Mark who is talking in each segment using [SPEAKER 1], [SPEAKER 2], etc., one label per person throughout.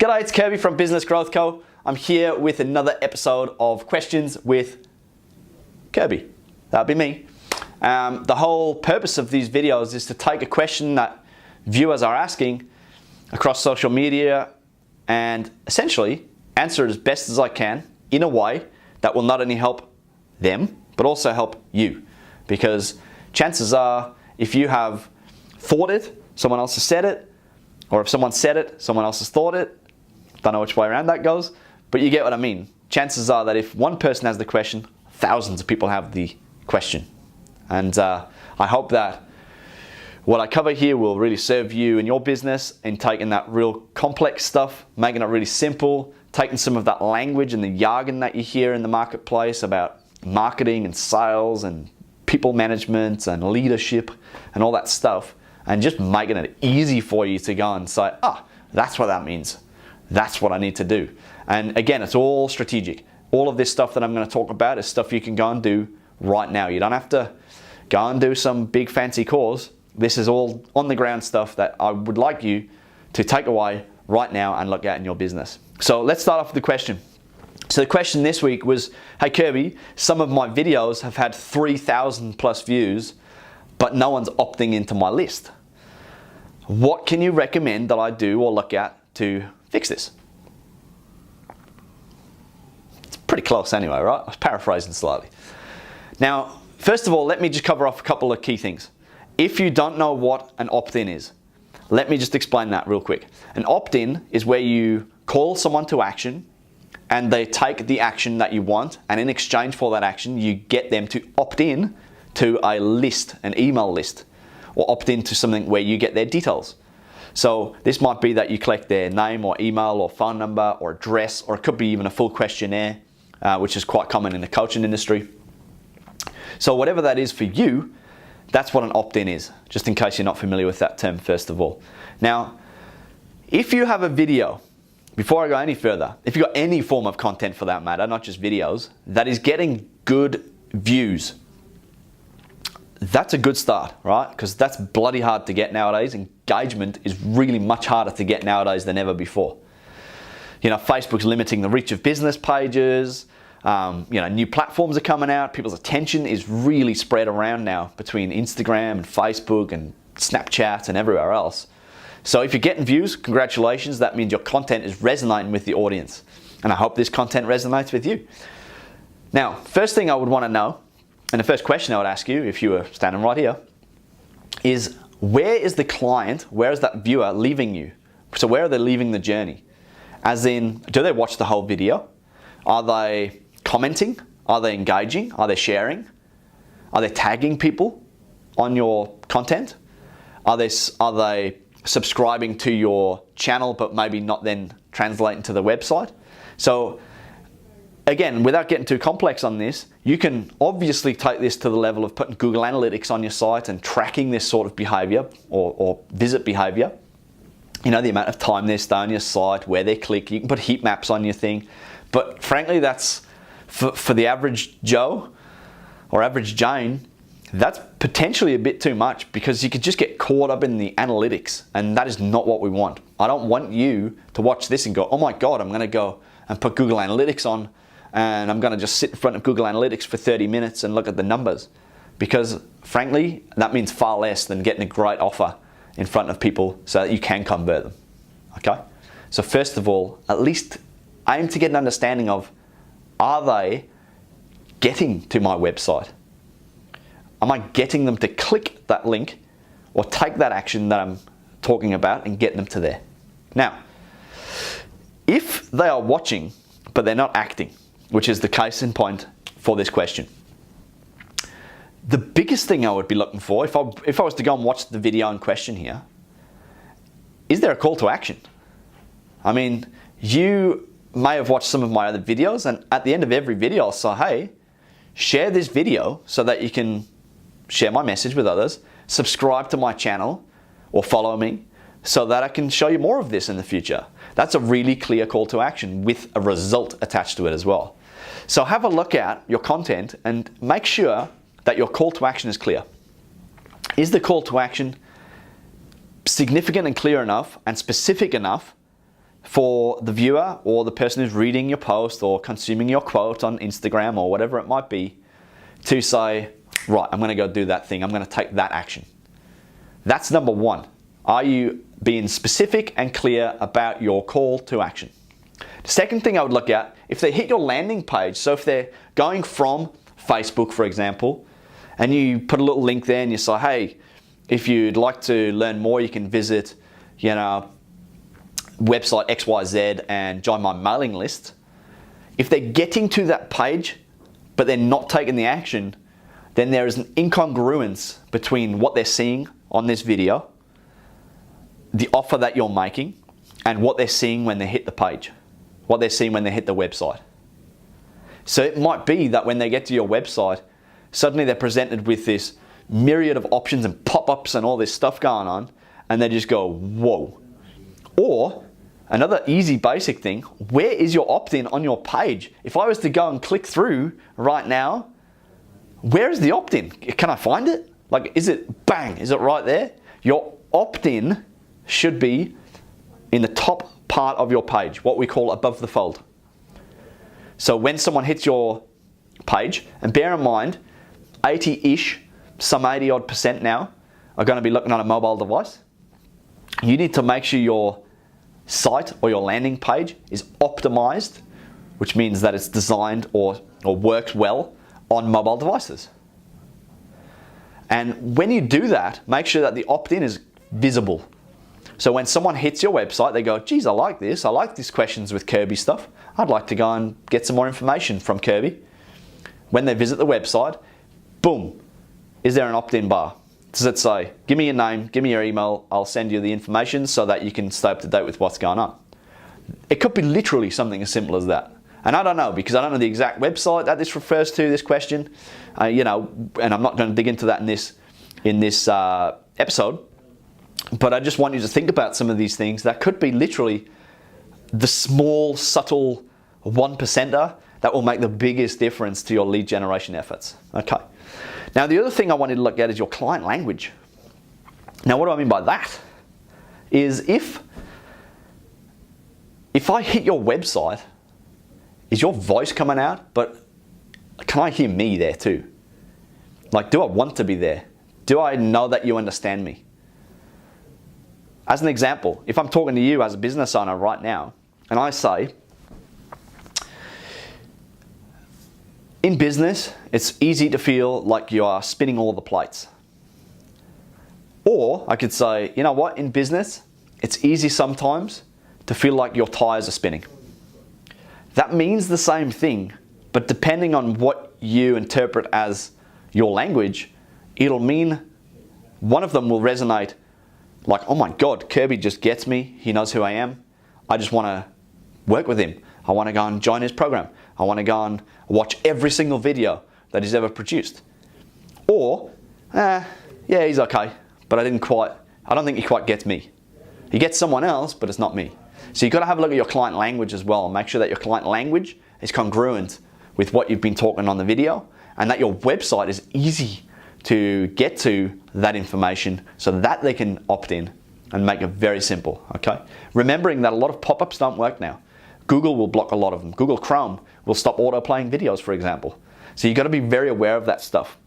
[SPEAKER 1] G'day, it's Kirby from Business Growth Co. I'm here with another episode of Questions with Kirby. That'd be me. The whole purpose of these videos is to take a question that viewers are asking across social media and essentially answer it as best as I can in a way that will not only help them, but also help you. Because chances are, if you have thought it, someone else has said it, or if someone said it, someone else has thought it. Don't know which way around that goes, but you get what I mean. Chances are that if one person has the question, thousands of people have the question. And I hope that what I cover here will really serve you in your business in taking that real complex stuff, making it really simple, taking some of that language and the jargon that you hear in the marketplace about marketing and sales and people management and leadership and all that stuff, and just making it easy for you to go and say, that's what that means. That's what I need to do. And again, it's all strategic. All of this stuff that I'm going to talk about is stuff you can go and do right now. You don't have to go and do some big fancy course. This is all on the ground stuff that I would like you to take away right now and look at in your business. So let's start off with the question. So the question this week was, hey Kirby, some of my videos have had 3,000 plus views, but no one's opting into my list. What can you recommend that I do or look at to fix this? It's pretty close anyway, right? I was paraphrasing slightly. Now, first of all, let me just cover off a couple of key things. If you don't know what an opt-in is, let me just explain that real quick. An opt-in is where you call someone to action and they take the action that you want, and in exchange for that action, you get them to opt in to a list, an email list, or opt in to something where you get their details. So this might be that you collect their name or email or phone number or address, or it could be even a full questionnaire, which is quite common in the coaching industry. So whatever that is for you, that's what an opt-in is, just in case you're not familiar with that term first of all. Now, if you have a video, before I go any further, if you've got any form of content for that matter, not just videos, that is getting good views, that's a good start, right? Because that's bloody hard to get nowadays. Engagement is really much harder to get nowadays than ever before. You know, Facebook's limiting the reach of business pages. New platforms are coming out. People's attention is really spread around now between Instagram and Facebook and Snapchat and everywhere else. So if you're getting views, congratulations. That means your content is resonating with the audience. And I hope this content resonates with you. Now, first thing I would want to know, and the first question I would ask you if you were standing right here, is where is the client, where is that viewer leaving you? So where are they leaving the journey? As in, do they watch the whole video? Are they commenting? Are they engaging? Are they sharing? Are they tagging people on your content? Are they subscribing to your channel but maybe not then translating to the website? So again, without getting too complex on this, you can obviously take this to the level of putting Google Analytics on your site and tracking this sort of behavior or visit behavior. You know, the amount of time they stay on your site, where they click. You can put heat maps on your thing. But frankly, that's for the average Joe or average Jane, that's potentially a bit too much, because you could just get caught up in the analytics, and that is not what we want. I don't want you to watch this and go, oh my God, I'm going to go and put Google Analytics on, and I'm going to just sit in front of Google Analytics for 30 minutes and look at the numbers. Because frankly, that means far less than getting a great offer in front of people so that you can convert them. Okay? So first of all, at least aim to get an understanding of, are they getting to my website? Am I getting them to click that link or take that action that I'm talking about and get them to there? Now, if they are watching but they're not acting, which is the case in point for this question, the biggest thing I would be looking for, if I was to go and watch the video in question here, is there a call to action? I mean, you may have watched some of my other videos, and at the end of every video I'll say, hey, share this video so that you can share my message with others, subscribe to my channel or follow me so that I can show you more of this in the future. That's a really clear call to action with a result attached to it as well. So have a look at your content and make sure that your call to action is clear. Is the call to action significant and clear enough and specific enough for the viewer or the person who's reading your post or consuming your quote on Instagram or whatever it might be to say, right, I'm going to go do that thing. I'm going to take that action. That's number one. Are you being specific and clear about your call to action? The second thing I would look at, if they hit your landing page, so if they're going from Facebook, for example, and you put a little link there and you say, hey, if you'd like to learn more, you can visit, website XYZ and join my mailing list. If they're getting to that page, but they're not taking the action, then there is an incongruence between what they're seeing on this video, the offer that you're making, and what they're seeing when they hit the page, what they're seeing when they hit the website. So it might be that when they get to your website, suddenly they're presented with this myriad of options and pop-ups and all this stuff going on, and they just go, whoa. Or another easy basic thing, where is your opt-in on your page? If I was to go and click through right now, where is the opt-in? Can I find it? Like, is it bang? Is it right there? Your opt-in should be in the top part of your page, what we call above the fold. So when someone hits your page, and bear in mind, 80-ish, some 80 odd % now are going to be looking on a mobile device. You need to make sure your site or your landing page is optimized, which means that it's designed or works well on mobile devices. And when you do that, make sure that the opt-in is visible. So when someone hits your website, they go, geez, I like this. I like these questions with Kirby stuff. I'd like to go and get some more information from Kirby. When they visit the website, boom, is there an opt-in bar? Does it say, give me your name, give me your email, I'll send you the information so that you can stay up to date with what's going on. It could be literally something as simple as that. And I don't know, because I don't know the exact website that this refers to, this question, and I'm not going to dig into that in this episode, but I just want you to think about some of these things that could be literally the small, subtle 1%er that will make the biggest difference to your lead generation efforts. Okay. Now, the other thing I wanted to look at is your client language. Now, what do I mean by that? Is if I hit your website, is your voice coming out, but can I hear me there too? Like, do I want to be there? Do I know that you understand me? As an example, if I'm talking to you as a business owner right now, and I say, in business, it's easy to feel like you are spinning all the plates. Or I could say, you know what, in business, it's easy sometimes to feel like your tires are spinning. That means the same thing, but depending on what you interpret as your language, it'll mean one of them will resonate like, oh my God, Kirby just gets me. He knows who I am. I just want to work with him. I want to go and join his program. I want to go and watch every single video that he's ever produced. Or, yeah, he's okay, but I don't think he quite gets me. He gets someone else, but it's not me. So you've got to have a look at your client language as well and make sure that your client language is congruent with what you've been talking on the video and that your website is easy to get to that information so that they can opt in and make it very simple, okay? Remembering that a lot of pop-ups don't work now. Google will block a lot of them. Google Chrome will stop auto-playing videos, for example. So you've got to be very aware of that stuff.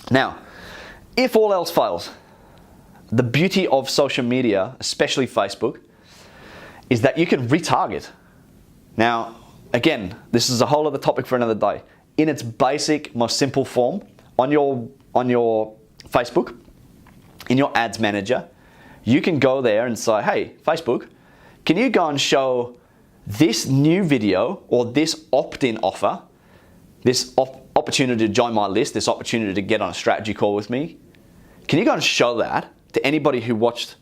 [SPEAKER 1] Now, if all else fails, the beauty of social media, especially Facebook, is that you can retarget. Now, again, this is a whole other topic for another day. In its basic, most simple form, on your Facebook, in your ads manager, you can go there and say, hey, Facebook, can you go and show this new video or this opt-in offer, this opportunity to join my list, this opportunity to get on a strategy call with me, can you go and show that to anybody who watched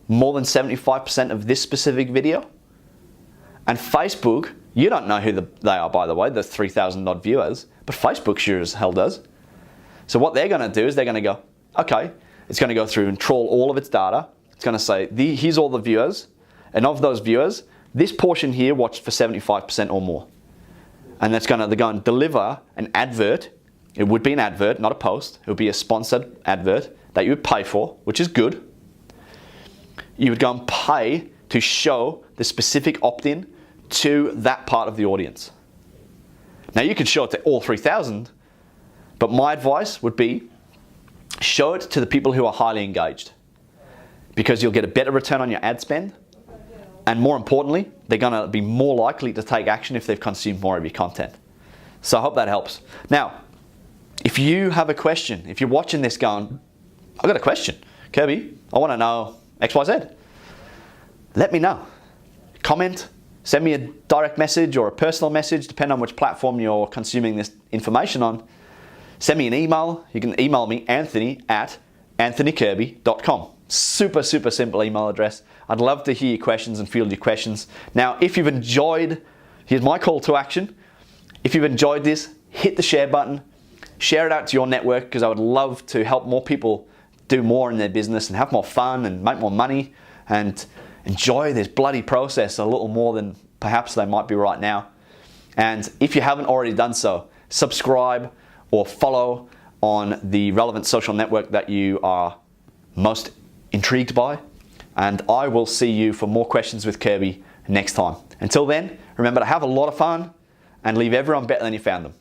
[SPEAKER 1] more than 75% of this specific video? And Facebook, you don't know who they are, by the way, the 3,000 odd viewers, but Facebook sure as hell does. So what they're going to do is they're going to go, okay, it's going to go through and trawl all of its data. It's going to say, here's all the viewers, and of those viewers, this portion here watched for 75% or more. And they're going to deliver an advert. It would be an advert, not a post. It would be a sponsored advert that you would pay for, which is good. You would go and pay to show the specific opt-in to that part of the audience. Now you can show it to all 3,000, but my advice would be show it to the people who are highly engaged, because you'll get a better return on your ad spend, and more importantly, they're gonna be more likely to take action if they've consumed more of your content. So I hope that helps. Now, if you have a question, if you're watching this going, I've got a question, Kirby, I wanna know XYZ, let me know. Comment, send me a direct message or a personal message, depending on which platform you're consuming this information on. Send me an email. You can email me, anthony@anthonykirby.com. Super, super simple email address. I'd love to hear your questions and field your questions. Now, if you've enjoyed, here's my call to action. If you've enjoyed this, hit the share button, share it out to your network, because I would love to help more people do more in their business and have more fun and make more money and enjoy this bloody process a little more than perhaps they might be right now. And if you haven't already done so, subscribe or follow on the relevant social network that you are most intrigued by. And I will see you for more questions with Kirby next time. Until then, remember to have a lot of fun and leave everyone better than you found them.